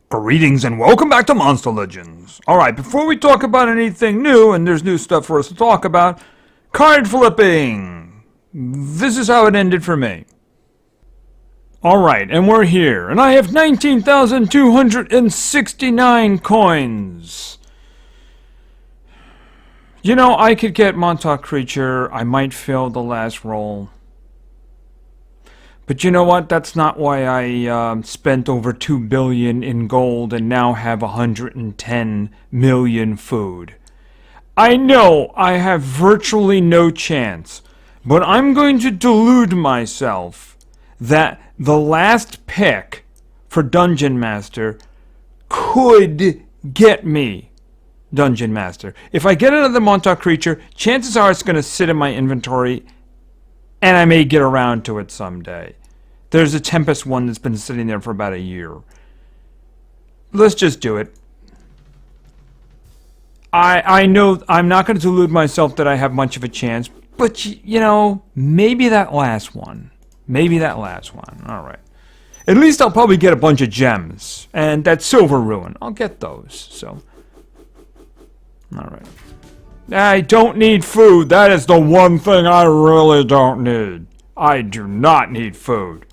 Greetings and welcome back to Monster Legends. Alright, before we talk about anything new, and there's new stuff for us to talk about, card flipping! This is how it ended for me. Alright, and we're here, and I have 19,269 coins. You know, I could get Montauk Creature, I might fail the last roll. But you know what? That's not why I spent over 2 billion in gold and now have 110 million food. I know I have virtually no chance, but I'm going to delude myself that the last pick for Dungeon Master could get me Dungeon Master. If I get another Montauk Creature, chances are it's going to sit in my inventory and I may get around to it someday. There's a Tempest one that's been sitting there for about a year. Let's just do it. I know I'm not going to delude myself that I have much of a chance, but you know, maybe that last one. Maybe that last one. Alright. At least I'll probably get a bunch of gems. And that Silver Ruin. I'll get those. So. Alright. I don't need food. That is the one thing I really don't need. I do not need food.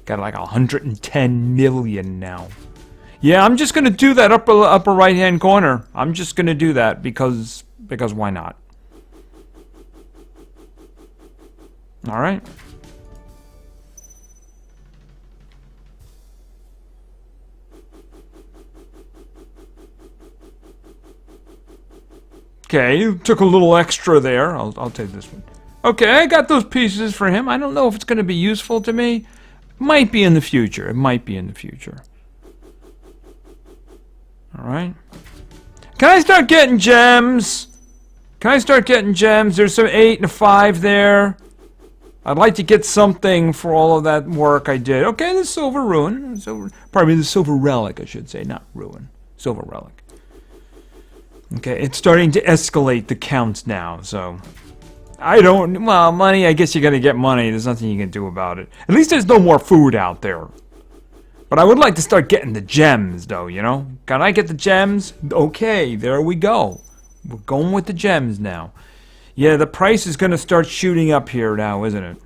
Got like 110 million now. Yeah, I'm just gonna do that upper right hand corner. I'm just gonna do that because why not? All right. Okay, took a little extra there. I'll take this one. Okay, I got those pieces for him. I don't know if it's gonna be useful to me. Might be in the future. It might be in the future. Alright. Can I start getting gems? Can I start getting gems? There's some 8 and a 5 there. I'd like to get something for all of that work I did. Okay, the Silver Ruin. Pardon me, the Silver Relic, I should say. Not Ruin. Silver Relic. Okay, it's starting to escalate the counts now, so... well, money, I guess you gotta get money. There's nothing you can do about it. At least there's no more food out there. But I would like to start getting the gems, though, you know? Can I get the gems? Okay, there we go. We're going with the gems now. Yeah, the price is gonna start shooting up here now, isn't it?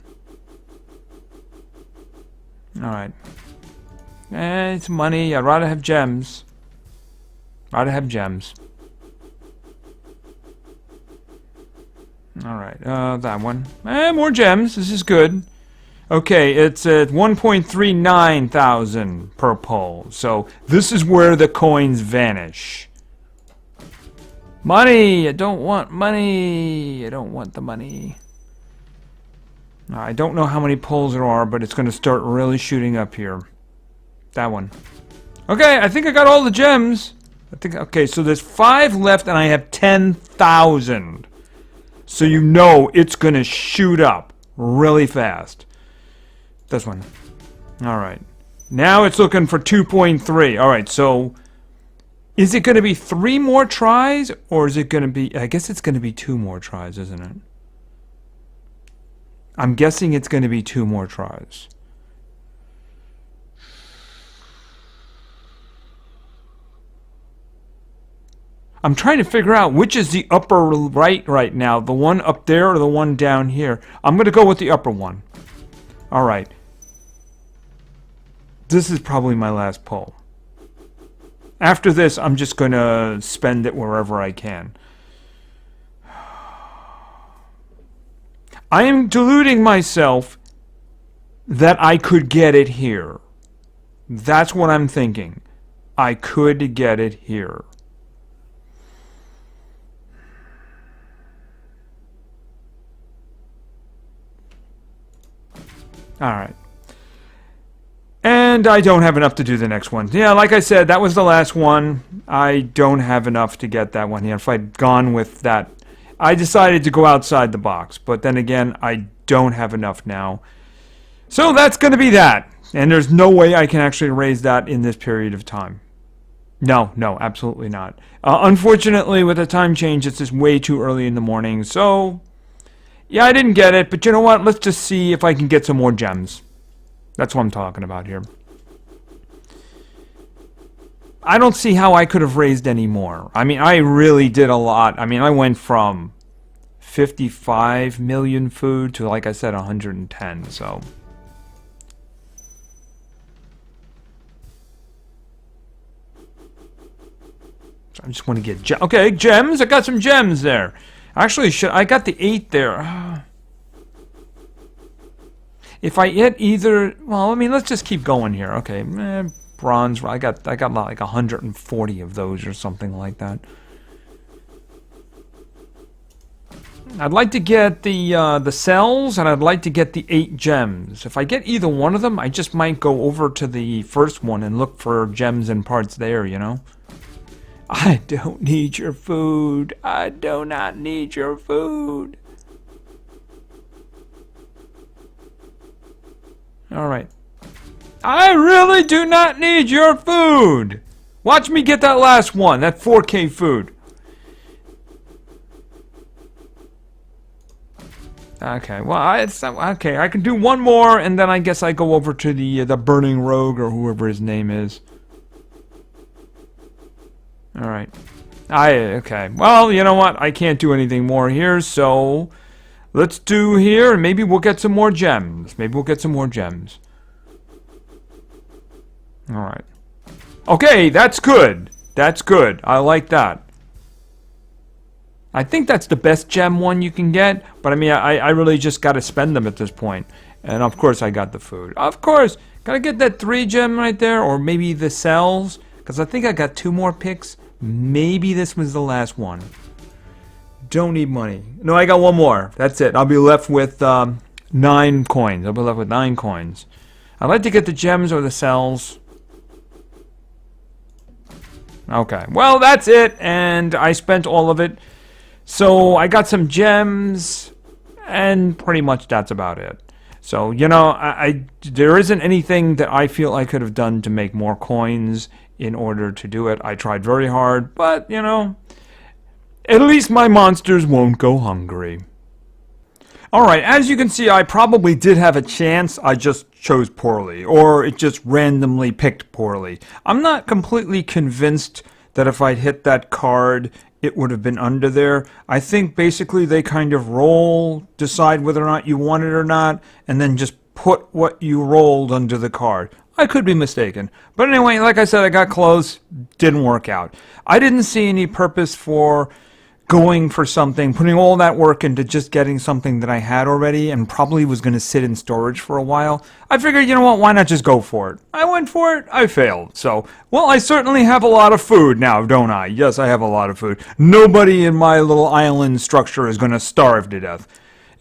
Alright. It's money. I'd rather have gems. Rather have gems. Alright, that one. More gems. This is good. Okay, it's at 1.39 thousand per pull. So, this is where the coins vanish. Money! I don't want money! I don't want the money. I don't know how many pulls there are, but it's going to start really shooting up here. That one. Okay, I think I got all the gems. Okay, so there's 5 left and I have 10,000. So you know it's gonna shoot up really fast. This one. Alright. Now it's looking for 2.3. Alright, so... is it gonna be 3 more tries? Or is it gonna be... I guess it's gonna be 2 more tries, isn't it? I'm guessing it's gonna be 2 more tries. I'm trying to figure out which is the upper right now. The one up there or the one down here. I'm going to go with the upper one. Alright. This is probably my last pull. After this, I'm just going to spend it wherever I can. I am deluding myself that I could get it here. That's what I'm thinking. I could get it here. Alright. And I don't have enough to do the next one. Yeah, like I said, that was the last one. I don't have enough to get that one. Yeah, if I'd gone with that... I decided to go outside the box. But then again, I don't have enough now. So that's going to be that. And there's no way I can actually raise that in this period of time. No, absolutely not. Unfortunately, with the time change, it's just way too early in the morning. So... yeah, I didn't get it, but you know what? Let's just see if I can get some more gems. That's what I'm talking about here. I don't see how I could have raised any more. I mean, I really did a lot. I mean, I went from 55 million food to, like I said, 110, so... I just want to get okay, gems. I got some gems there. Actually, I got the 8 there. If I hit either, well, I mean, let's just keep going here. Okay, bronze. I got like 140 of those or something like that. I'd like to get the cells, and I'd like to get the 8 gems. If I get either one of them, I just might go over to the first one and look for gems and parts there, you know? I don't need your food. I do not need your food. Alright. I really do not need your food. Watch me get that last one. That 4K food. Okay, well, okay. I can do one more, and then I guess I go over to the Burning Rogue, or whoever his name is. Alright. Okay. Well, you know what? I can't do anything more here, so... Let's do here, and maybe we'll get some more gems. Alright. Okay, that's good. That's good. I like that. I think that's the best gem one you can get, but I mean, I really just gotta spend them at this point. And of course I got the food. Of course! Gotta get that 3 gem right there, or maybe the cells, because I think I got 2 more picks. Maybe this was the last one. Don't need money. No, I got one more. That's it. I'll be left with 9 coins. I'd like to get the gems or the cells. Okay. Well, that's it. And I spent all of it. So I got some gems. And pretty much that's about it. So, you know, there isn't anything that I feel I could have done to make more coins in order to do it. I tried very hard, but, you know, at least my monsters won't go hungry. Alright, as you can see, I probably did have a chance. I just chose poorly, or it just randomly picked poorly. I'm not completely convinced that if I'd hit that card, it would have been under there. I think basically they kind of roll, decide whether or not you want it or not, and then just put what you rolled under the card. I could be mistaken. But anyway, like I said, I got close. Didn't work out. I didn't see any purpose for going for something, putting all that work into just getting something that I had already and probably was going to sit in storage for a while. I figured, you know what, why not just go for it? I went for it. I failed. So, well, I certainly have a lot of food now, don't I? Yes, I have a lot of food. Nobody in my little island structure is going to starve to death.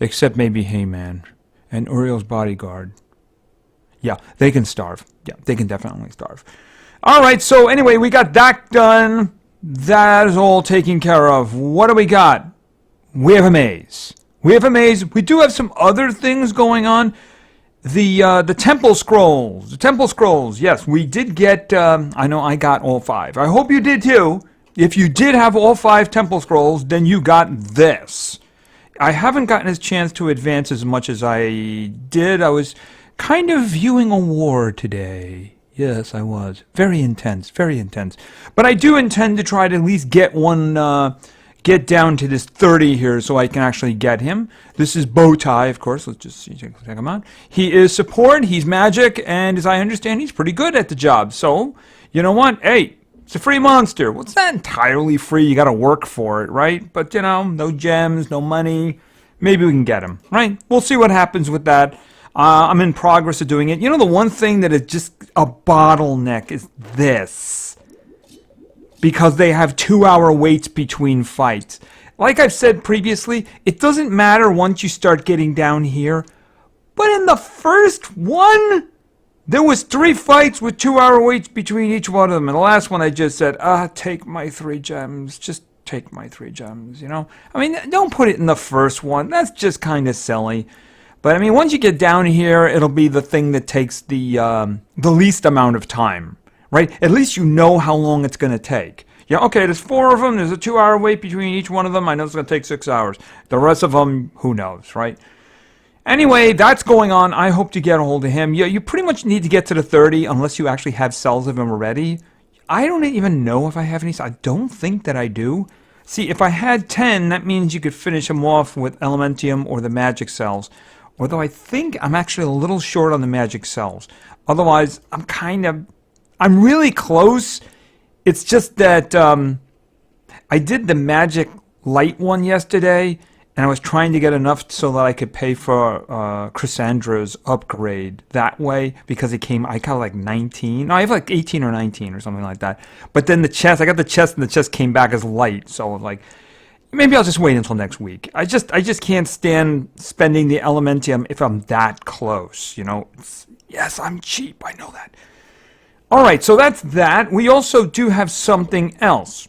Except maybe Heyman and Uriel's bodyguard. Yeah, they can starve. Yeah, they can definitely starve. Alright, so anyway, we got that done. That is all taken care of. What do we got? We have a maze. We do have some other things going on. The temple scrolls. The temple scrolls. Yes, we did get... I know I got all 5. I hope you did too. If you did have all 5 temple scrolls, then you got this. I haven't gotten a chance to advance as much as I did. I was kind of viewing a war today. Yes, I was. Very intense, very intense. But I do intend to try to at least get one, get down to this 30 here so I can actually get him. This is Bowtie, of course. Let's just check him out. He is support, he's magic, and as I understand, he's pretty good at the job. So, you know what? Hey, it's a free monster. Well, it's not entirely free. You gotta work for it, right? But, you know, no gems, no money. Maybe we can get him, right? We'll see what happens with that. I'm in progress of doing it. You know, the one thing that is just a bottleneck is this. Because they have 2-hour waits between fights. Like I've said previously, it doesn't matter once you start getting down here. But in the first one, there was 3 fights with 2-hour waits between each one of them. And the last one I just said, take my 3 gems. Just take my 3 gems, you know? I mean, don't put it in the first one. That's just kind of silly. But I mean, once you get down here, it'll be the thing that takes the least amount of time, right? At least you know how long it's going to take. Yeah, okay, there's 4 of them. There's a 2-hour wait between each one of them. I know it's going to take 6 hours. The rest of them, who knows, right? Anyway, that's going on. I hope to get a hold of him. You pretty much need to get to the 30 unless you actually have cells of him already. I don't even know if I have any. I don't think that I do. See, if I had 10, that means you could finish them off with Elementium or the magic cells. Although I think I'm actually a little short on the magic cells. Otherwise, I'm really close. It's just that I did the magic light one yesterday, and I was trying to get enough so that I could pay for Chrysandra's upgrade that way, because I got like 19. No, I have like 18 or 19 or something like that. But then I got the chest, and the chest came back as light. So like, maybe I'll just wait until next week. I just can't stand spending the Elementium if I'm that close, you know. Yes, I'm cheap, I know that. All right, so that's that. We also do have something else.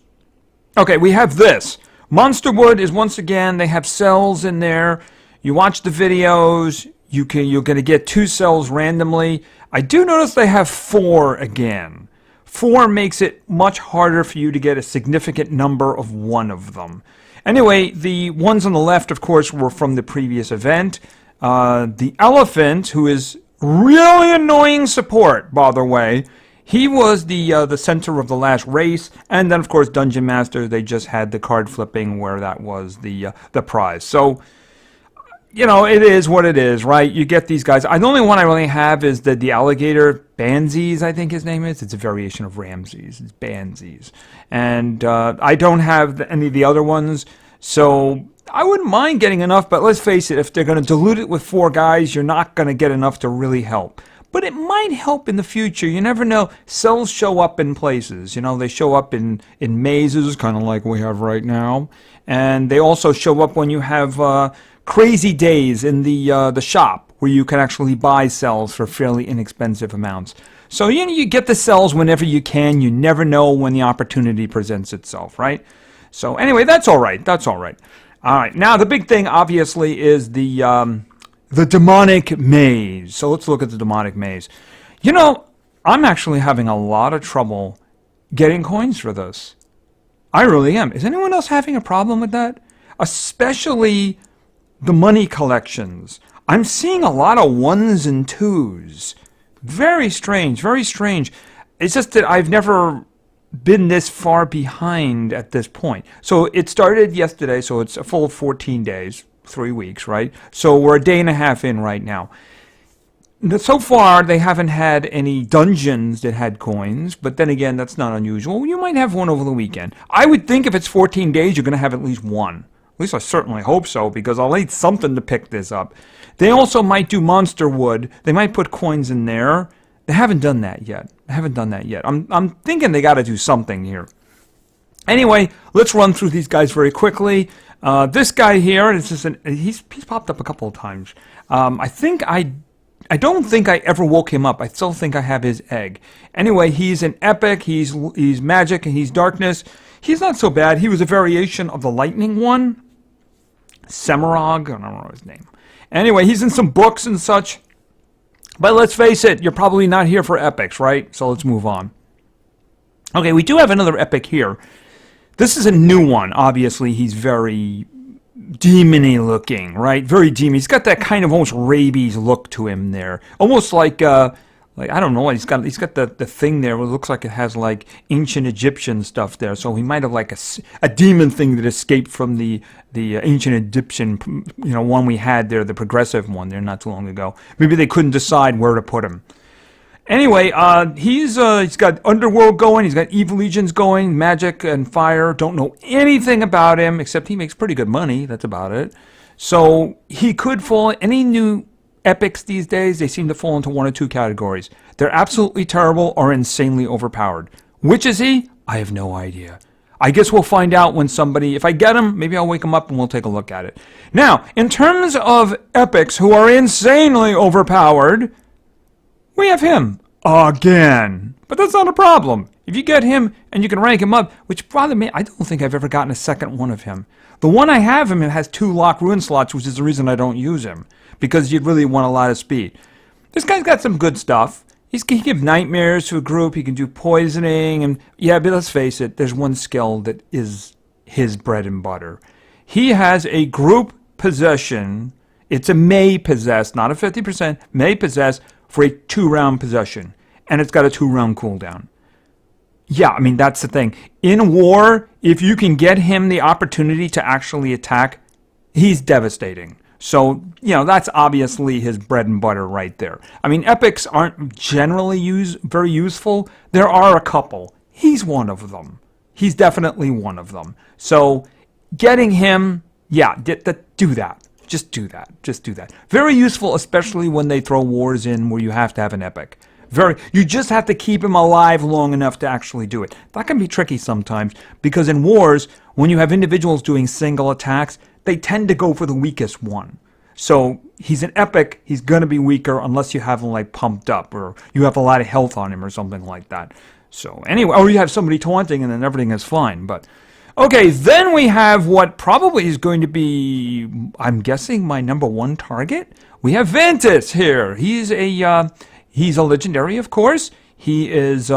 Okay, we have this. Monster Wood is, once again, they have cells in there. You watch the videos, you're going to get 2 cells randomly. I do notice they have 4 again. 4 makes it much harder for you to get a significant number of one of them. Anyway, the ones on the left, of course, were from the previous event. The elephant, who is really annoying support, by the way, he was the center of the last race, and then of course Dungeon Master. They just had the card flipping where that was the prize. So, you know, it is what it is, right? You get these guys. The only one I really have is the alligator, Banzes, I think his name is. It's a variation of Ramses. It's Banzes, and I don't have any of the other ones, so I wouldn't mind getting enough. But let's face it, if they're going to dilute it with 4 guys, you're not going to get enough to really help. But it might help in the future. You never know. Cells show up in places. You know, they show up in mazes, kind of like we have right now. And they also show up when you have crazy days in the shop, where you can actually buy cells for fairly inexpensive amounts. So you get the cells whenever you can. You never know when the opportunity presents itself, right? So anyway, that's all right. That's all right. All right. Now, the big thing, obviously, is the demonic maze. So let's look at the demonic maze. You know, I'm actually having a lot of trouble getting coins for this. I really am. Is anyone else having a problem with that? Especially the money collections. I'm seeing a lot of 1s and 2s. Very strange, very strange. It's just that I've never been this far behind at this point. So it started yesterday, so it's a full 14 days. 3 weeks, right? So we're a day and a half in right now. So far, they haven't had any dungeons that had coins, but then again, that's not unusual. You might have one over the weekend. I would think if it's 14 days, you're going to have at least one. At least I certainly hope so, because I'll need something to pick this up. They also might do Monster Wood. They might put coins in there. They haven't done that yet. I'm thinking they got to do something here. Anyway, let's run through these guys very quickly. This guy here, he's popped up a couple of times. I don't think I ever woke him up. I still think I have his egg. Anyway, he's an epic. He's magic and he's darkness. He's not so bad. He was a variation of the lightning one. Semirog, I don't know his name. Anyway, he's in some books and such. But let's face it, you're probably not here for epics, right? So let's move on. Okay, we do have another epic here. This is a new one. Obviously, he's very demon-y looking, right? Very demon. He's got that kind of almost rabies look to him there. Almost like I don't know. He's got the thing there where it looks like it has like ancient Egyptian stuff there. So he might have like a demon thing that escaped from the ancient Egyptian, one we had there, the progressive one there not too long ago. Maybe they couldn't decide where to put him. Anyway, he's got Underworld going, he's got Evil Legions going, Magic and Fire. Don't know anything about him, except he makes pretty good money. That's about it. So he could fall in any new epics these days. They seem to fall into one or two categories. They're absolutely terrible or insanely overpowered. Which is he? I have no idea. I guess we'll find out when if I get him, maybe I'll wake him up and we'll take a look at it. Now, in terms of epics who are insanely overpowered, we have him again. But that's not a problem. If you get him and you can rank him up, which probably me, I don't think I've ever gotten a second one of him. The one I have him, it has 2 lock ruin slots, which is the reason I don't use him. Because you'd really want a lot of speed. This guy's got some good stuff. He can give nightmares to a group. He can do poisoning. And yeah, but let's face it, there's one skill that is his bread and butter. He has a group possession. It's a may possess, not a 50%, may possess for a 2-round possession. And it's got a 2-round cooldown. Yeah, I mean, that's the thing. In war, if you can get him the opportunity to actually attack, he's devastating. So, that's obviously his bread and butter right there. I mean, epics aren't generally very useful. There are a couple. He's one of them. He's definitely one of them. So, getting him, yeah, do that. Just do that. Just do that. Very useful, especially when they throw wars in where you have to have an epic. You just have to keep him alive long enough to actually do it. That can be tricky sometimes because in wars, when you have individuals doing single attacks, they tend to go for the weakest one. So he's an epic, he's going to be weaker unless you have him like pumped up or you have a lot of health on him or something like that. So anyway, or you have somebody taunting and then everything is fine. But okay, then we have what probably is going to be, I'm guessing, my number one target. We have Ventus here. He's a legendary, of course. He is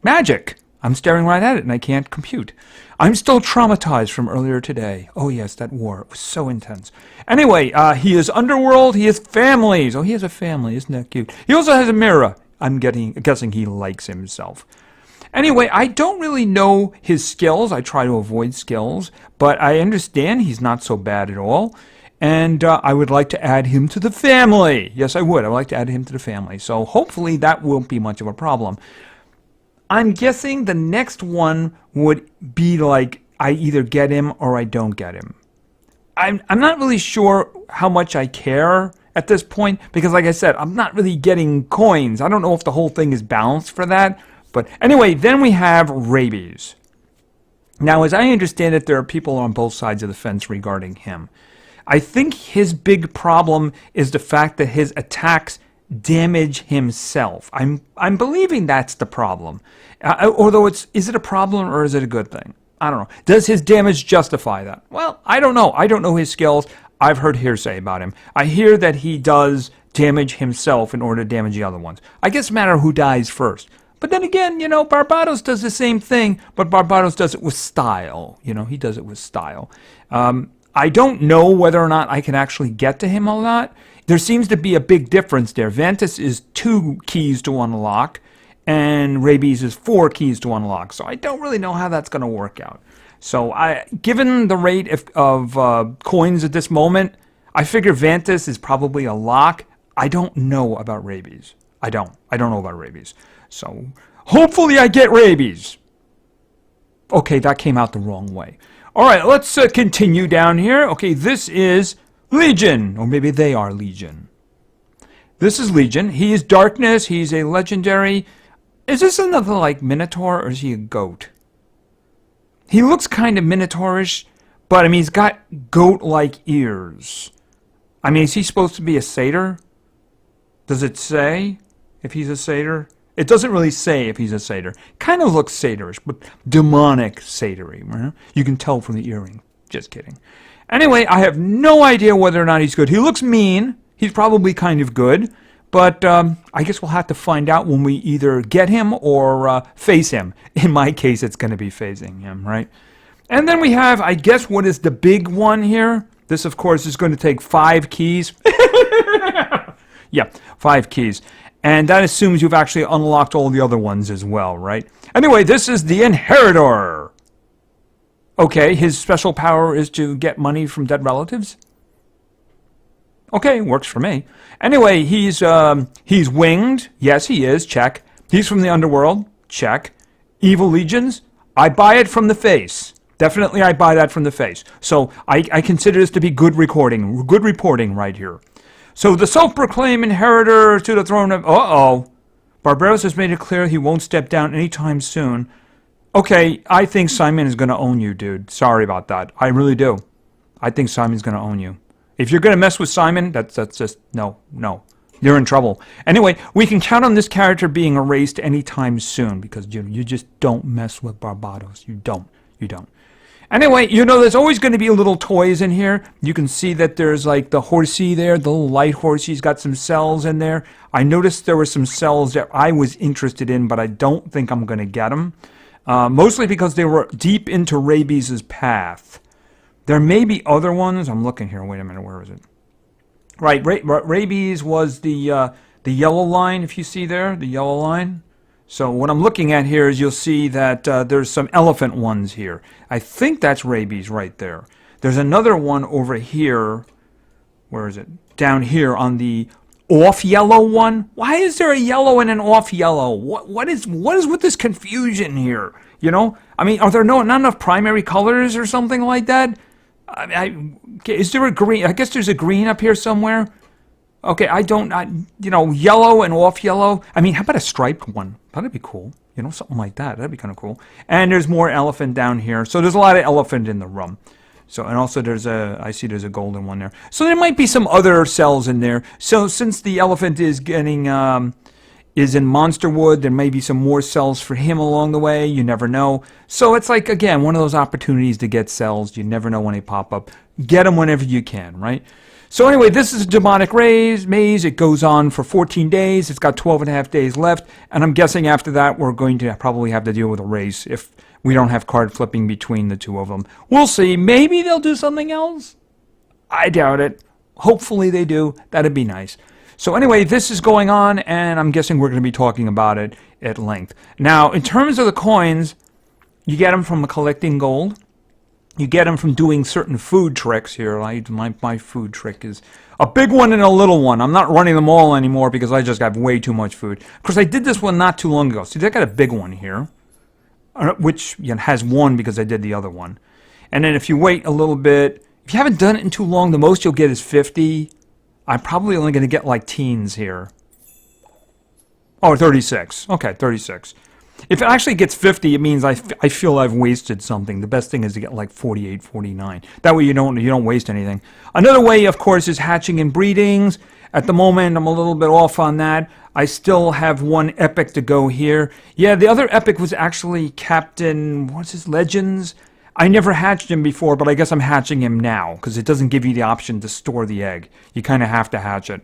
magic. I'm staring right at it and I can't compute. I'm still traumatized from earlier today. Oh yes, that war. It was so intense. Anyway, he is underworld. He has families. Oh, he has a family. Isn't that cute? He also has a mirror. I'm guessing he likes himself. Anyway, I don't really know his skills. I try to avoid skills, but I understand he's not so bad at all. And I would like to add him to the family. Yes, I would. I would like to add him to the family. So hopefully that won't be much of a problem. I'm guessing the next one would be like I either get him or I don't get him. I'm not really sure how much I care at this point because, like I said, I'm not really getting coins. I don't know if the whole thing is balanced for that. But anyway, then we have rabies. Now, as I understand it, there are people on both sides of the fence regarding him. I think his big problem is the fact that his attacks damage himself. I'm believing that's the problem. Although is it a problem or is it a good thing? I don't know. Does his damage justify that? Well, I don't know. I don't know his skills. I've heard hearsay about him. I hear that he does damage himself in order to damage the other ones. I guess it matters who dies first. But then again, Barbados does the same thing, but Barbados does it with style. He does it with style. I don't know whether or not I can actually get to him a lot. There seems to be a big difference there. Ventus is 2 keys to unlock, and rabies is 4 keys to unlock. So I don't really know how that's going to work out. So given the rate of coins at this moment, I figure Ventus is probably a lock. I don't know about rabies. I don't know about rabies. So hopefully I get rabies. Okay, that came out the wrong way. All right, let's continue down here. Okay, this is Legion, or maybe they are Legion. This is Legion. He is darkness. He's a legendary. Is this another like Minotaur, or is he a goat? He looks kind of Minotaurish, but I mean, he's got goat-like ears. I mean, is he supposed to be a satyr? Does it say if he's a satyr? It doesn't really say if he's a satyr. Kind of looks satyrish, but demonic satyry. Right? You can tell from the earring. Just kidding. Anyway, I have no idea whether or not he's good. He looks mean. He's probably kind of good. But I guess we'll have to find out when we either get him or face him. In my case, it's going to be facing him, right? And then we have, I guess, what is the big one here? This, of course, is going to take 5 keys. Yeah, 5 keys. And that assumes you've actually unlocked all the other ones as well, right? Anyway, this is the Inheritor. Okay, his special power is to get money from dead relatives. Okay, works for me. Anyway, he's winged. Yes, he is. Check. He's from the underworld. Check. Evil legions. I buy it from the face. Definitely, I buy that from the face. So I consider this to be good reporting right here. So the self-proclaimed inheritor to the throne of... Uh-oh. Barbaros has made it clear he won't step down anytime soon. Okay, I think Simon is going to own you, dude. Sorry about that. I really do. I think Simon's going to own you. If you're going to mess with Simon, that's just... No. You're in trouble. Anyway, we can count on this character being erased anytime soon because you just don't mess with Barbados. You don't. Anyway, there's always going to be little toys in here. You can see that there's like the horsey there, the little light horsey. He's got some cells in there. I noticed there were some cells that I was interested in, but I don't think I'm going to get them. Mostly because they were deep into rabies' path. There may be other ones. I'm looking here. Wait a minute. Where is it? Right. Rabies was the yellow line, if you see there. The yellow line. So what I'm looking at here is you'll see that there's some elephant ones here. I think that's rabies right there. There's another one over here. Where is it? Down here on the off yellow one. Why is there a yellow and an off yellow? What is with this confusion here? You know, I mean, are there not enough primary colors or something like that? Is there a green? I guess there's a green up here somewhere. Okay, you know, yellow and off yellow. I mean, how about a striped one? That'd be cool. You know, something like that. That'd be kind of cool. And there's more elephant down here. So there's a lot of elephant in the room. So, and also I see there's a golden one there. So there might be some other cells in there. So since the elephant is getting, is in Monster Wood, there may be some more cells for him along the way. You never know. So it's like, again, one of those opportunities to get cells. You never know when they pop up. Get them whenever you can, right? So anyway, this is a demonic maze. It goes on for 14 days. It's got 12 and a half days left. And I'm guessing after that, we're going to probably have to deal with a race if we don't have card flipping between the two of them. We'll see. Maybe they'll do something else. I doubt it. Hopefully they do. That'd be nice. So anyway, this is going on, and I'm guessing we're going to be talking about it at length. Now, in terms of the coins, you get them from collecting gold. You get them from doing certain food tricks here. My food trick is a big one and a little one. I'm not running them all anymore because I just got way too much food. Of course, I did this one not too long ago. See, I got a big one here, which has one because I did the other one. And then if you wait a little bit, if you haven't done it in too long, the most you'll get is 50. I'm probably only going to get like teens here. Oh, 36. Okay, 36. If it actually gets 50, it means I feel I've wasted something. The best thing is to get like 48, 49. That way you don't waste anything. Another way, of course, is hatching and breedings. At the moment, I'm a little bit off on that. I still have one epic to go here. Yeah, the other epic was actually Captain, what's his, Legends? I never hatched him before, but I guess I'm hatching him now because it doesn't give you the option to store the egg. You kind of have to hatch it.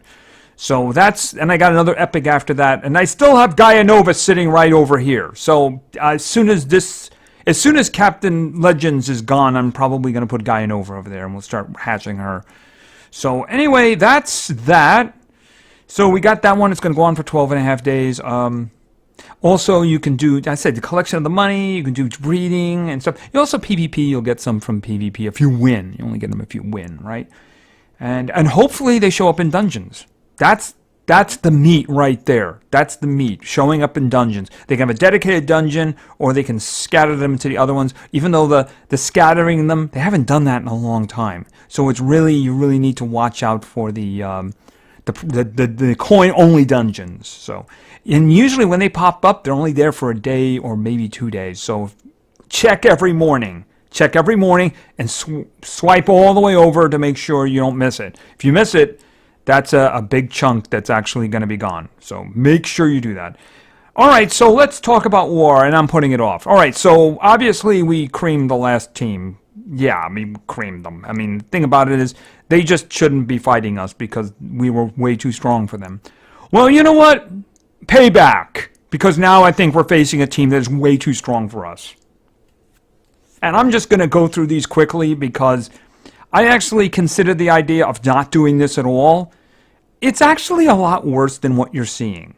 So and I got another epic after that, and I still have Gaia Nova sitting right over here. So as soon as Captain Legends is gone, I'm probably going to put Gaia Nova over there, and we'll start hatching her. So anyway, that's that. So we got that one. It's going to go on for 12 and a half days. Also, you can do, I said, the collection of the money. You can do breeding and stuff. You also PvP. You'll get some from PvP if you win. You only get them if you win, right? And hopefully they show up in dungeons. That's the meat right there. That's the meat, showing up in dungeons. They can have a dedicated dungeon, or they can scatter them to the other ones. Even though the scattering them, they haven't done that in a long time. So it's you really need to watch out for the coin-only dungeons. So, and usually when they pop up, they're only there for a day or maybe 2 days. So check every morning. Check every morning and swipe all the way over to make sure you don't miss it. If you miss it, that's a big chunk that's actually going to be gone. So make sure you do that. All right, so let's talk about war, and I'm putting it off. All right, so obviously we creamed the last team. Yeah, I mean, creamed them. I mean, the thing about it is they just shouldn't be fighting us because we were way too strong for them. Well, you know what? Payback. Because now I think we're facing a team that is way too strong for us. And I'm just going to go through these quickly because I actually considered the idea of not doing this at all. It's actually a lot worse than what you're seeing.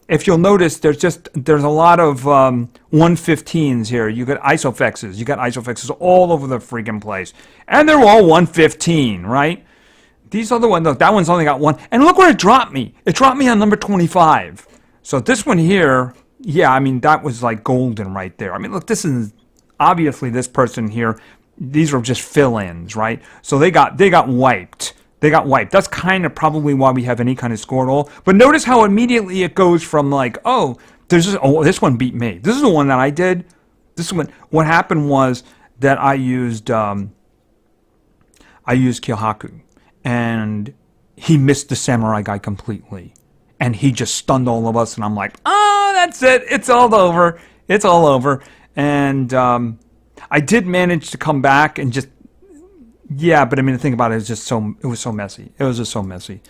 If you'll notice, there's a lot of 115s here. You got isofexes. You got isofexes all over the freaking place. And they're all 115, right? These other ones, look, that one's only got one. And look where it dropped me. It dropped me on number 25. So this one here, yeah, I mean, that was like golden right there. I mean, look, this is obviously this person here. These are just fill-ins, right? So they got wiped. They got wiped. That's kind of probably why we have any kind of score at all. But notice how immediately it goes from like, oh, this one beat me. This is the one that I did. This one. What happened was that I used Kyohaku, and he missed the samurai guy completely, and he just stunned all of us. And I'm like, oh, that's it. It's all over. It's all over. And I did manage to come back and just, yeah, but I mean, the thing about it is it was so messy. It was just so messy.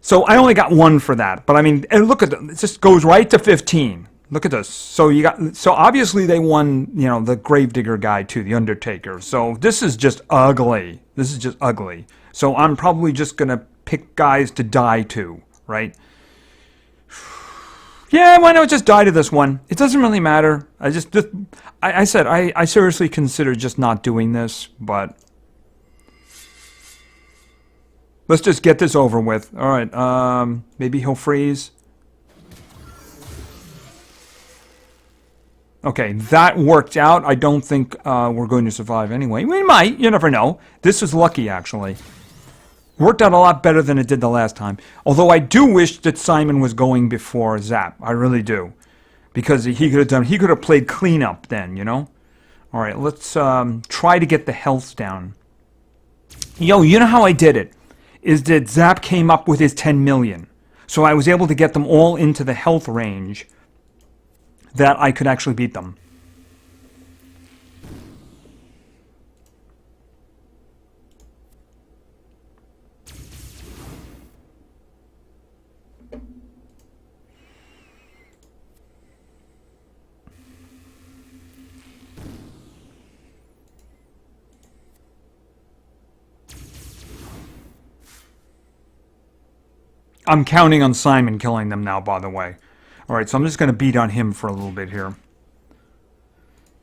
So I only got one for that. But I mean, and look at it just goes right to 15. Look at this. So obviously they won, you know, the Gravedigger guy too, the Undertaker. So this is just ugly. This is just ugly. So I'm probably just going to pick guys to die to, right? Yeah, why not just die to this one? It doesn't really matter. I said, I seriously considered just not doing this, but let's just get this over with. All right, maybe he'll freeze. Okay, that worked out. I don't think we're going to survive anyway. We might. You never know. This was lucky, actually. Worked out a lot better than it did the last time. Although I do wish that Simon was going before Zap. I really do. Because he could have played cleanup then, you know? All right, let's try to get the health down. Yo, you know how I did it? Is that Zap came up with his 10 million. So I was able to get them all into the health range that I could actually beat them. I'm counting on Simon killing them now, by the way. Alright, so I'm just going to beat on him for a little bit here.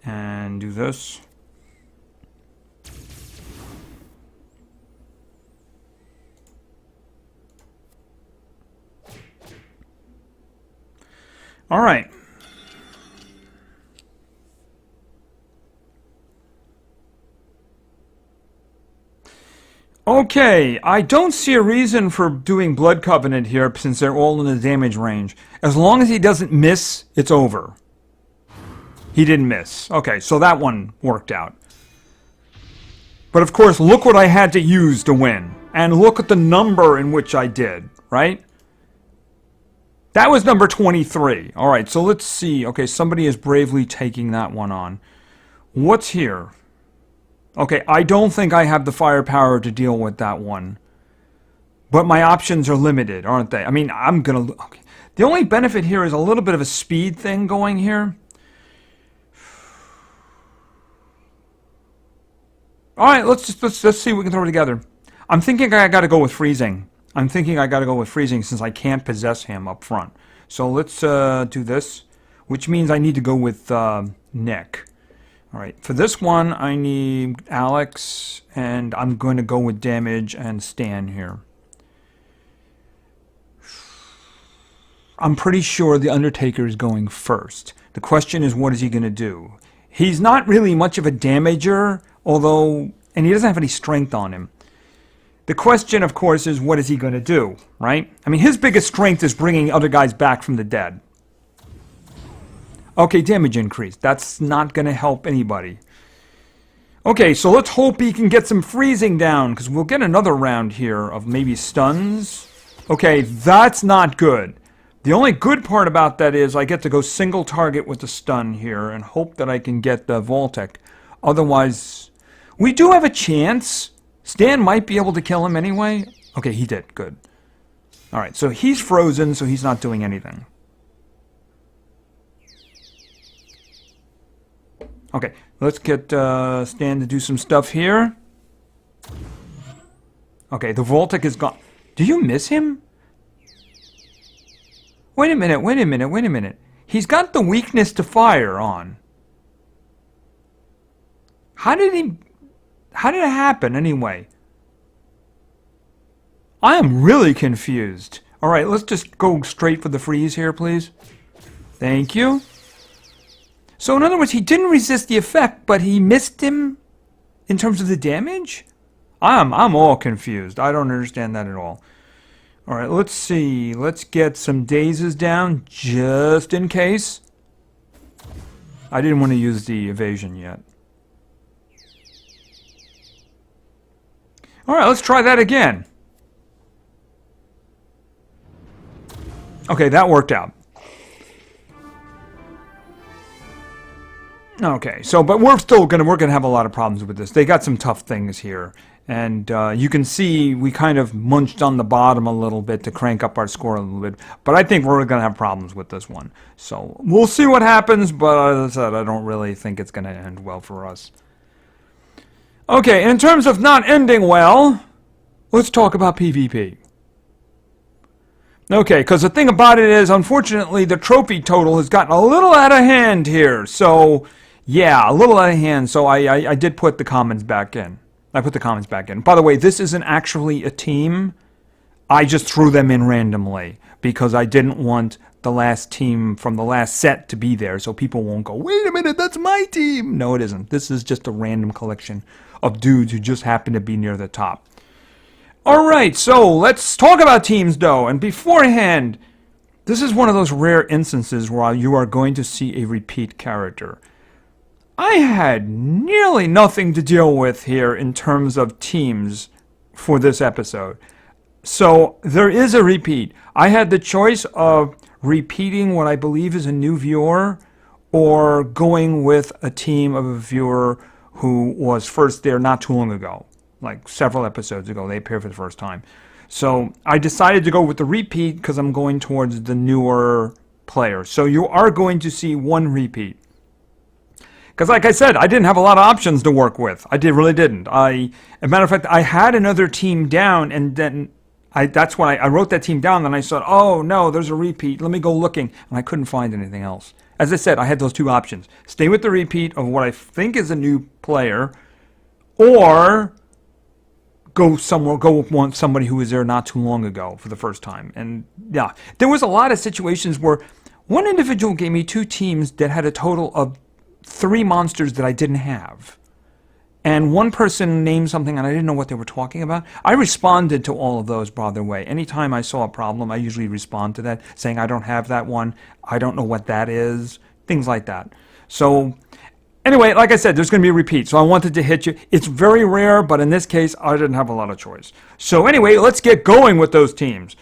And do this. Alright. Okay, I don't see a reason for doing Blood Covenant here since they're all in the damage range. As long as he doesn't miss, it's over. He didn't miss. Okay, so that one worked out. But of course, look what I had to use to win. And look at the number in which I did, right? That was number 23. Alright, so let's see. Okay, somebody is bravely taking that one on. What's here? Okay, I don't think I have the firepower to deal with that one. But my options are limited, aren't they? I mean, I'm gonna... Okay. The only benefit here is a little bit of a speed thing going here. Alright, let's see what we can throw together. I'm thinking I gotta go with freezing. Since I can't possess him up front. So let's do this. Which means I need to go with Nick. Alright, for this one, I need Alex, and I'm going to go with damage and Stan here. I'm pretty sure the Undertaker is going first. The question is, what is he going to do? He's not really much of a damager, although, and he doesn't have any strength on him. The question, of course, is what is he going to do, right? I mean, his biggest strength is bringing other guys back from the dead. Okay, damage increase. That's not going to help anybody. Okay, so let's hope he can get some freezing down, because we'll get another round here of maybe stuns. Okay, that's not good. The only good part about that is I get to go single target with the stun here and hope that I can get the Voltec. Otherwise, we do have a chance. Stan might be able to kill him anyway. Okay, he did. Good. Alright, so he's frozen, so he's not doing anything. Okay, let's get Stan to do some stuff here. Okay, the Voltec is gone. Do you miss him? Wait a minute. He's got the weakness to fire on. How did it happen anyway? I am really confused. Alright, let's just go straight for the freeze here, please. Thank you. So in other words, he didn't resist the effect, but he missed him in terms of the damage? I'm all confused. I don't understand that at all. Alright, let's see. Let's get some dazes down, just in case. I didn't want to use the evasion yet. Alright, let's try that again. Okay, that worked out. Okay, so, but we're gonna have a lot of problems with this. They got some tough things here. And you can see we kind of munched on the bottom a little bit to crank up our score a little bit. But I think we're going to have problems with this one. So we'll see what happens, but as I said, I don't really think it's going to end well for us. Okay, in terms of not ending well, let's talk about PvP. Okay, because the thing about it is, unfortunately, the trophy total has gotten a little out of hand here. So, yeah, a little out of hand. So I did put the commons back in. I put the commons back in. By the way, this isn't actually a team. I just threw them in randomly because I didn't want the last team from the last set to be there, so people won't go, wait a minute, that's my team. No, it isn't. This is just a random collection of dudes who just happen to be near the top. Alright, so let's talk about teams, though. And beforehand, this is one of those rare instances where you are going to see a repeat character. I had nearly nothing to deal with here in terms of teams for this episode. So there is a repeat. I had the choice of repeating what I believe is a new viewer or going with a team of a viewer who was first there not too long ago. Like several episodes ago, they appeared for the first time. So I decided to go with the repeat because I'm going towards the newer player. So you are going to see one repeat. Because like I said, I didn't have a lot of options to work with. Really didn't. As a matter of fact, I had another team down, and then that's when I wrote that team down, and I thought, oh no, there's a repeat. Let me go looking. And I couldn't find anything else. As I said, I had those two options. Stay with the repeat of what I think is a new player, or go with somebody who was there not too long ago for the first time. And yeah, there was a lot of situations where one individual gave me two teams that had a total of 3 monsters that I didn't have. And one person named something and I didn't know what they were talking about. I responded to all of those, by the way. Anytime I saw a problem, I usually respond to that, saying I don't have that one, I don't know what that is, things like that. So anyway, like I said, there's going to be a repeat, so I wanted to hit you. It's very rare, but in this case, I didn't have a lot of choice. So anyway, let's get going with those teams.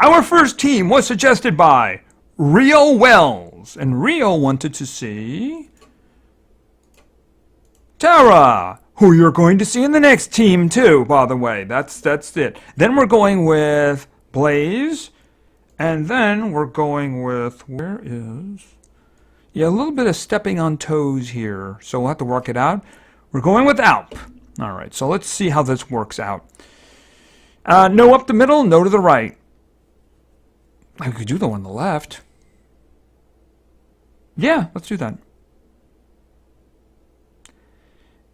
Our first team was suggested by Rio Wells, and Rio wanted to see Tara, who you're going to see in the next team too, by the way. That's it. Then we're going with Blaze, and then we're going with, yeah, a little bit of stepping on toes here, so we'll have to work it out. We're going with Alp. All right, so let's see how this works out. No up the middle, no to the right. I could do the one on the left. Yeah, let's do that.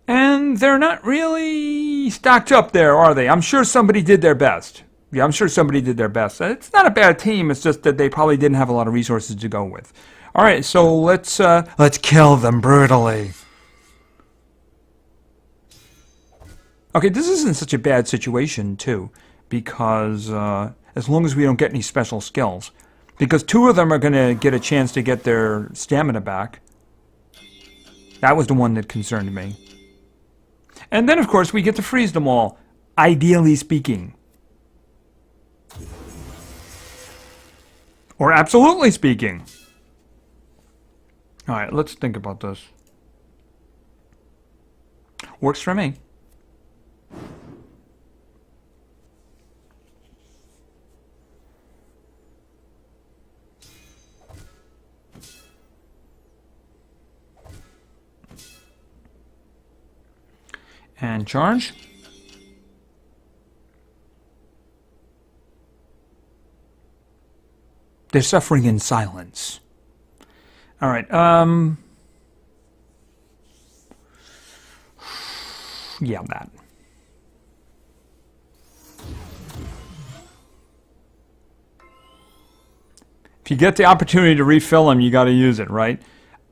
And they're not really stacked up there, are they? I'm sure somebody did their best. Yeah, I'm sure somebody did their best. It's not a bad team, it's just that they probably didn't have a lot of resources to go with. All right, so let's kill them brutally. Okay, this isn't such a bad situation, too, because as long as we don't get any special skills. Because 2 of them are going to get a chance to get their stamina back. That was the one that concerned me. And then, of course, we get to freeze them all, ideally speaking. Or absolutely speaking. All right, let's think about this. Works for me. And charge. They're suffering in silence. All right, yeah, that. If you get the opportunity to refill him, you got to use it, right?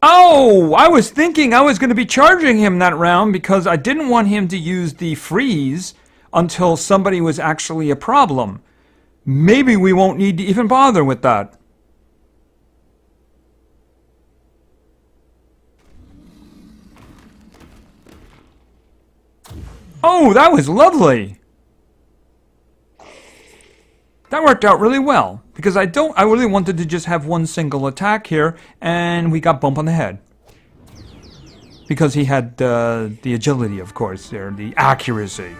Oh, I was thinking I was going to be charging him that round because I didn't want him to use the freeze until somebody was actually a problem. Maybe we won't need to even bother with that. Oh, that was lovely. That worked out really well because I really wanted to just have one single attack here, and we got bump on the head because he had the agility, of course, there, the accuracy.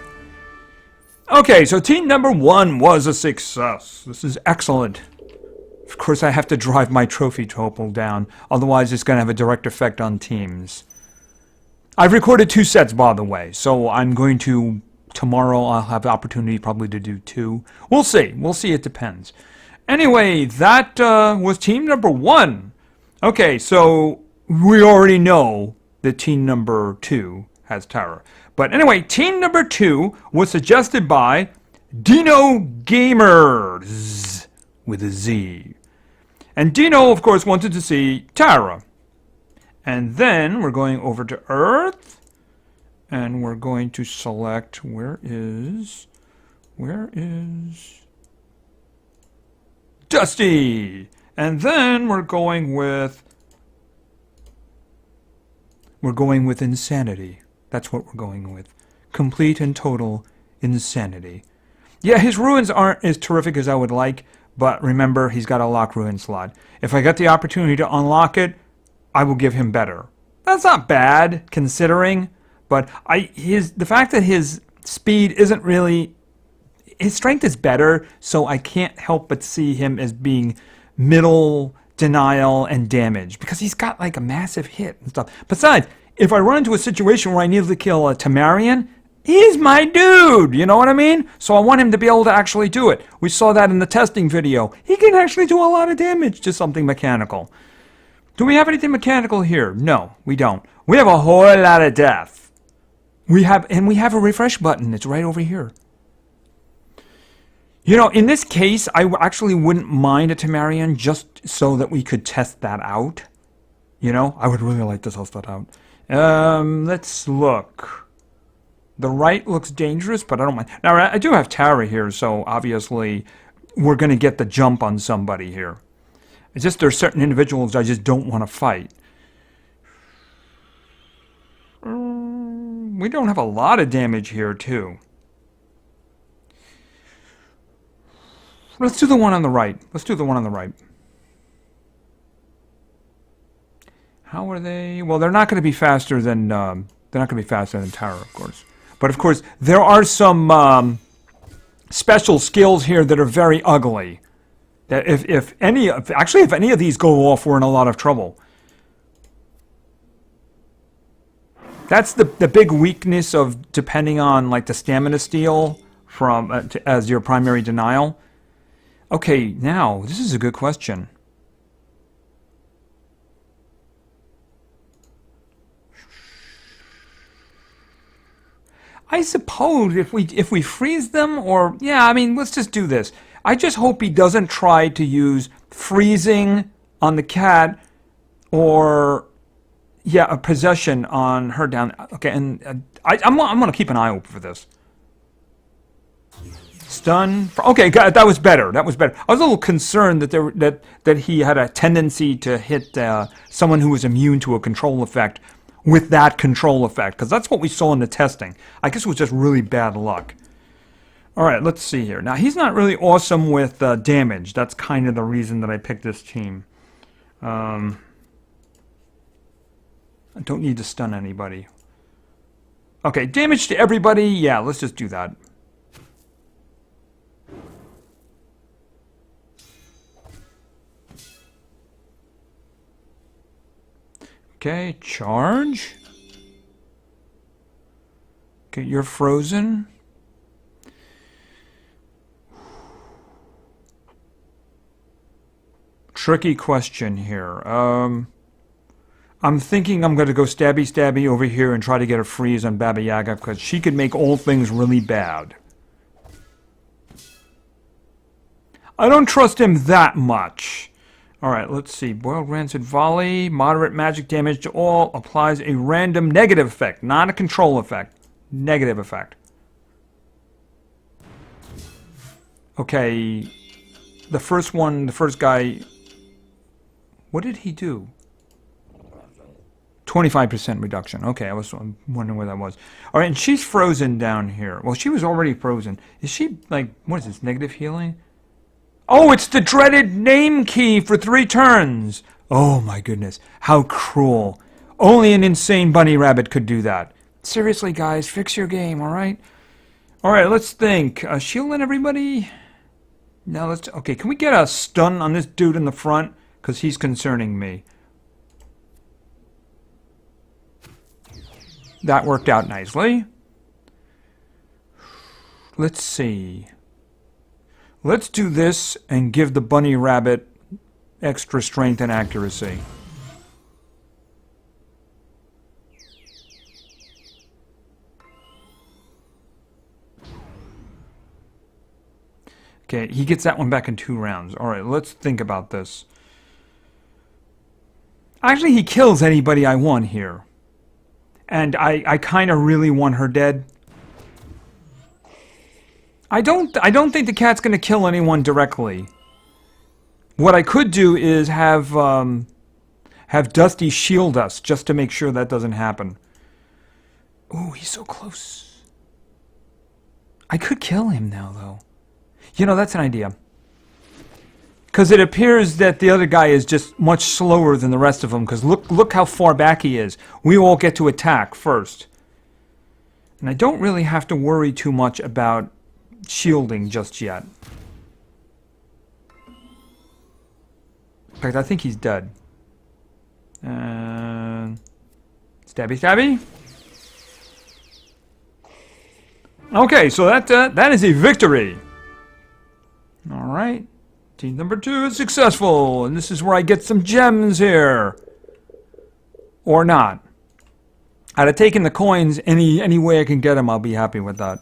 Okay, so team number 1 was a success. This is excellent. Of course, I have to drive my trophy total down, otherwise it's going to have a direct effect on teams. I've recorded 2 sets, by the way, so I'm going to, tomorrow I'll have the opportunity probably to do 2. We'll see. We'll see, it depends. Anyway, that was team number 1. Okay, so we already know that team number 2 has Tara. But anyway, team number 2 was suggested by Dino Gamers with a Z. And Dino, of course, wanted to see Tara. And then we're going over to Earth. And we're going to select, where is Dusty? And then we're going with insanity. That's what we're going with. Complete and total insanity. Yeah, his ruins aren't as terrific as I would like, but remember, he's got a lock ruin slot. If I get the opportunity to unlock it, I will give him better. That's not bad, considering, but the fact that his speed isn't really... His strength is better, so I can't help but see him as being middle, denial, and damage, because he's got like a massive hit and stuff. Besides, if I run into a situation where I need to kill a Tamarian, he's my dude, you know what I mean? So I want him to be able to actually do it. We saw that in the testing video. He can actually do a lot of damage to something mechanical. Do we have anything mechanical here? No, we don't. We have a whole lot of death. We have a refresh button. It's right over here. You know, in this case, I actually wouldn't mind a Tamarian just so that we could test that out. You know, I would really like to test that out. Let's look. The right looks dangerous, but I don't mind. Now, I do have Tara here, so obviously we're going to get the jump on somebody here. It's just there's certain individuals I just don't want to fight. We don't have a lot of damage here, too. Let's do the one on the right. How are they? Well, they're not going to be faster than Tara, of course. But of course, there are some special skills here that are very ugly. That if any of these go off, we're in a lot of trouble. That's the big weakness of depending on like the stamina steal from as your primary denial. Okay, now this is a good question. I suppose if we freeze them, or yeah, I mean, let's just do this. I just hope he doesn't try to use freezing on the cat, or yeah, a possession on her down. Okay, and I'm gonna keep an eye open for this. Stun. Okay, that was better. I was a little concerned that he had a tendency to hit someone who was immune to a control effect with that control effect, because that's what we saw in the testing. I guess it was just really bad luck. All right, let's see here. Now, he's not really awesome with damage. That's kind of the reason that I picked this team. I don't need to stun anybody. Okay, damage to everybody. Yeah, let's just do that. Okay, charge. Okay, you're frozen. Tricky question here. I'm thinking I'm going to go stabby over here and try to get a freeze on Baba Yaga, because she could make all things really bad. I don't trust him that much. Alright, let's see. Boiled Rancid Volley. Moderate magic damage to all. Applies a random negative effect. Not a control effect. Negative effect. Okay. The first guy... What did he do? 25% reduction. Okay, I was wondering where that was. Alright, and she's frozen down here. Well, she was already frozen. Is she, like, what is this, negative healing? Oh, it's the dreaded name key for 3 turns. Oh my goodness, how cruel. Only an insane bunny rabbit could do that. Seriously, guys, fix your game, alright? Alright, let's think. Shielding everybody? Now let's... Okay, can we get a stun on this dude in the front? Because he's concerning me. That worked out nicely. Let's see. Let's do this and give the bunny rabbit extra strength and accuracy. Okay, he gets that one back in 2 rounds. Alright, let's think about this. Actually, he kills anybody I want here. And I kind of really want her dead. I don't think the cat's going to kill anyone directly. What I could do is have Dusty shield us, just to make sure that doesn't happen. Ooh, he's so close. I could kill him now, though. You know, that's an idea. Because it appears that the other guy is just much slower than the rest of them, because look how far back he is. We all get to attack first. And I don't really have to worry too much about shielding just yet. In fact, I think he's dead. Stabby, stabby. Okay, so that is a victory. All right, team number 2 is successful, and this is where I get some gems here, or not. I'd have taken the coins any way I can get them. I'll be happy with that.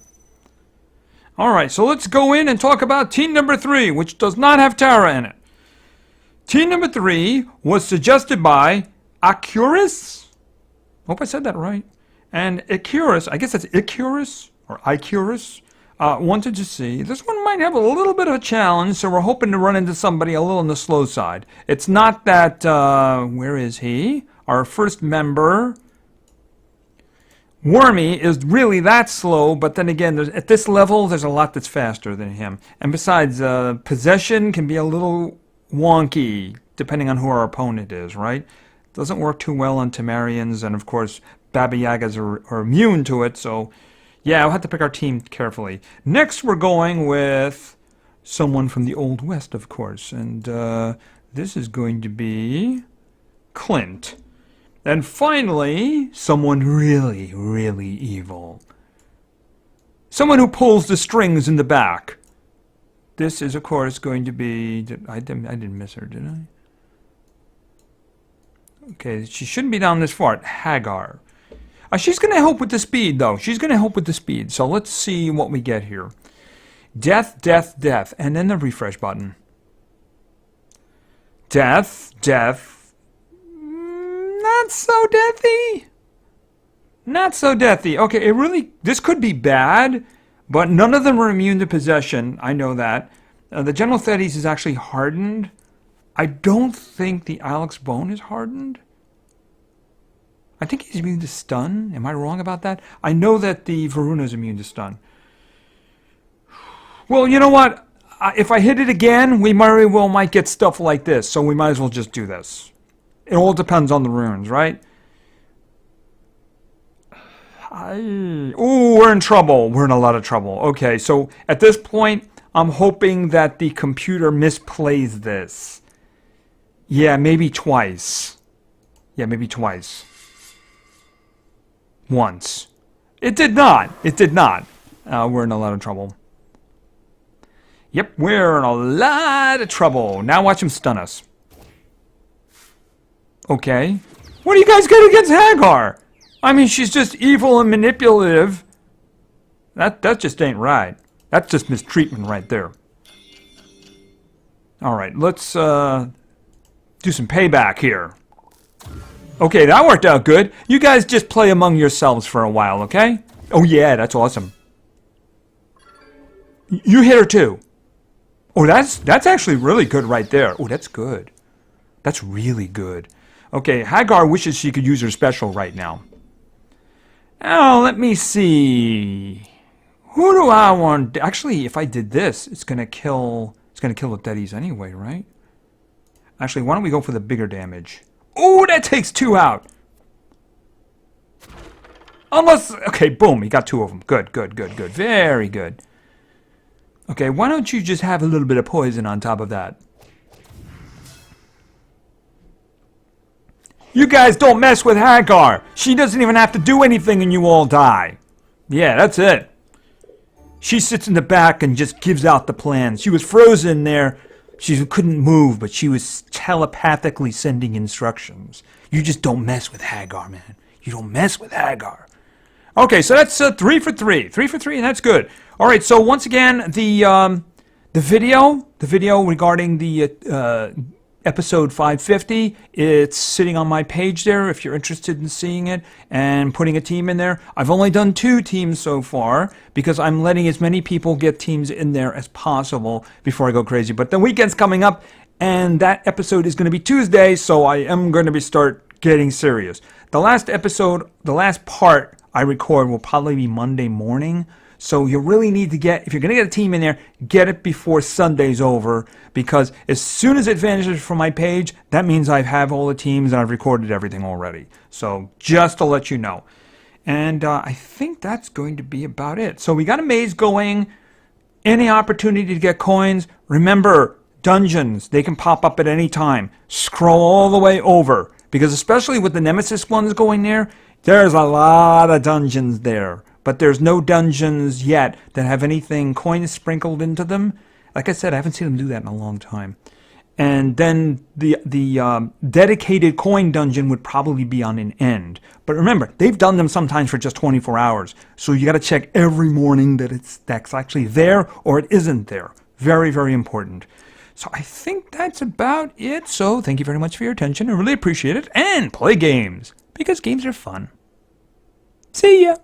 All right, so let's go in and talk about team number 3, which does not have Tara in it. Team number 3 was suggested by Acurus. Hope I said that right. And Icurus, I guess that's Icurus or Icurus, wanted to see. This one might have a little bit of a challenge, so we're hoping to run into somebody a little on the slow side. It's not that, where is he? Our first member, Wormy, is really that slow, but then again, at this level, there's a lot that's faster than him. And besides, possession can be a little wonky, depending on who our opponent is, right? Doesn't work too well on Temerians, and of course, Baba Yagas are immune to it, so yeah, I'll have to pick our team carefully. Next, we're going with someone from the Old West, of course, and this is going to be Clint. And finally, someone really, really evil. Someone who pulls the strings in the back. This is, of course, going to be... I didn't miss her, did I? Okay, she shouldn't be down this far. Hagar. She's going to help with the speed, though. She's going to help with the speed. So let's see what we get here. Death, death, death. And then the refresh button. Death, death. Not so deathy. Not so deathy. Okay, this could be bad, but none of them are immune to possession. I know that. The General Thetis is actually hardened. I don't think the Alex Bone is hardened. I think he's immune to stun. Am I wrong about that? I know that the Varuna is immune to stun. Well, you know what? If I hit it again, we might get stuff like this, so we might as well just do this. It all depends on the runes, right? Ooh, we're in trouble. We're in a lot of trouble. Okay, so at this point, I'm hoping that the computer misplays this. Yeah, maybe twice. Yeah, maybe twice. Once. It did not. It did not. We're in a lot of trouble. Yep, we're in a lot of trouble. Now watch him stun us. Okay. What do you guys get against Hagar? I mean, she's just evil and manipulative. That just ain't right. That's just mistreatment right there. Alright, let's do some payback here. Okay, that worked out good. You guys just play among yourselves for a while, okay? Oh yeah, that's awesome. You hit her too. Oh, that's actually really good right there. Oh, that's good. That's really good. Okay, Hagar wishes she could use her special right now. Oh, let me see. Who do I want? Actually, if I did this, it's gonna kill the Thetis anyway, right? Actually, why don't we go for the bigger damage? Oh, that takes 2 out. Unless, okay, boom, he got 2 of them. Good, good, good, good. Very good. Okay, why don't you just have a little bit of poison on top of that? You guys don't mess with Hagar. She doesn't even have to do anything and you all die. Yeah, that's it. She sits in the back and just gives out the plans. She was frozen there. She couldn't move, but she was telepathically sending instructions. You just don't mess with Hagar, man. You don't mess with Hagar. Okay, so that's 3 for 3. 3 for 3, and that's good. All right, so once again, the video regarding the episode 550, it's sitting on my page there if you're interested in seeing it and putting a team in there. I've only done 2 teams so far because I'm letting as many people get teams in there as possible before I go crazy. But the weekend's coming up, and that episode is going to be Tuesday, so I am going to start getting serious. The last episode, the last part I record will probably be Monday morning. So you really need to get, if you're going to get a team in there, get it before Sunday's over, because as soon as it vanishes from my page, that means I have all the teams and I've recorded everything already. So just to let you know. And I think that's going to be about it. So we got a maze going. Any opportunity to get coins. Remember, dungeons, they can pop up at any time. Scroll all the way over, because especially with the Nemesis ones going there, there's a lot of dungeons there. But there's no dungeons yet that have anything coins sprinkled into them. Like I said, I haven't seen them do that in a long time. And then the dedicated coin dungeon would probably be on an end. But remember, they've done them sometimes for just 24 hours. So you got to check every morning that that's actually there or it isn't there. Very, very important. So I think that's about it. So thank you very much for your attention. I really appreciate it. And play games, because games are fun. See ya.